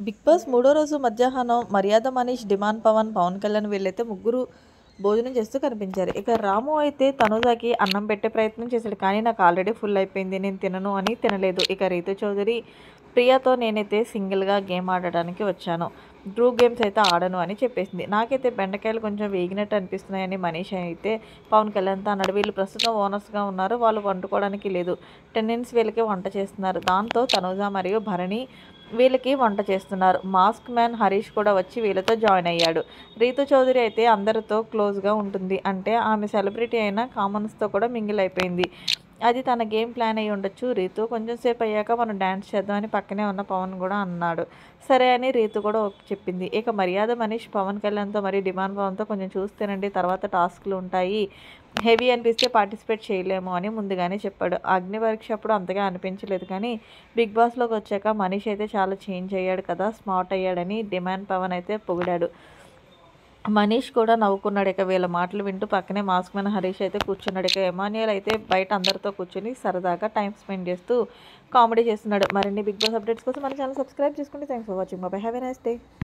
Big boss మూడో రోజు మధ్యాహ్నం మర్యాద మనీష్, డిమాండ్ పవన్, పవన్ కళ్యాణ్ వీళ్ళైతే ముగ్గురు భోజనం చేస్తూ కనిపించారు. ఇక రాము అయితే తనుజాకి అన్నం పెట్టే ప్రయత్నం చేశాడు. కానీ నాకు ఆల్రెడీ ఫుల్ అయిపోయింది, నేను తినను అని తినలేదు. ఇక రీతు చౌదరి, ప్రియాతో నేనైతే సింగిల్గా గేమ్ ఆడడానికి వచ్చాను, గ్రూప్ గేమ్స్ అయితే ఆడను అని చెప్పేసింది. నాకైతే బెండకాయలు కొంచెం వేగినట్టు అనిపిస్తున్నాయని మనీష్ అయితే పవన్ కళ్యాణ్తో అన్నాడు. వీళ్ళు ప్రస్తుతం ఓనర్స్గా ఉన్నారు, వాళ్ళు వండుకోవడానికి లేదు, టెనెంట్స్ వీళ్ళకి వంట చేస్తున్నారు. దాంతో తనుజ మరియు భరణి వీళ్ళకి వంట చేస్తున్నారు. మాస్క్ మ్యాన్ హరీష్ కూడా వచ్చి వీళ్ళతో జాయిన్ అయ్యాడు. రీతు చౌదరి అయితే అందరితో క్లోజ్గా ఉంటుంది, అంటే ఆమె సెలబ్రిటీ అయినా కామన్స్తో కూడా మింగిల్ అయిపోయింది. అది తన గేమ్ ప్లాన్ అయ్యి ఉండొచ్చు. రీతు కొంచెం సేపు అయ్యాక మనం డ్యాన్స్ చేద్దామని పక్కనే ఉన్న పవన్ కూడా అన్నాడు. సరే అని రీతు కూడా చెప్పింది. ఇక మర్యాద మనీష్ పవన్ కళ్యాణ్తో మరియు డిమాండ్ పవన్తో కొంచెం చూస్తేనండి, తర్వాత టాస్క్లు ఉంటాయి, హెవీ అనిపిస్తే పార్టిసిపేట్ చేయలేము అని ముందుగానే చెప్పాడు. అగ్ని పరీక్ష అప్పుడు అంతగా అనిపించలేదు, కానీ బిగ్ బాస్లోకి వచ్చాక మనీష్ అయితే చాలా చేంజ్ అయ్యాడు కదా, స్మార్ట్ అయ్యాడని డిమాండ్ పవన్ అయితే పొగిడాడు. మనీష్ కూడా నవ్వుకున్నాడు. ఇక వీళ్ళ మాటలు వింటూ పక్కనే మాస్క్ మ్యాన్ హరీష్ అయితే కూర్చున్నాడు. ఇక ఎమాన్యుయల్ అయితే బయట అందరితో కూర్చొని సరదాగా టైం స్పెండ్ చేస్తూ కామెడీ చేస్తున్నాడు. మరిన్ని బిగ్ బాస్ అప్డేట్స్ కోసం మన ఛానల్ సబ్స్క్రైబ్ చేసుకోండి. Thanks for watching. Bye, have a nice day.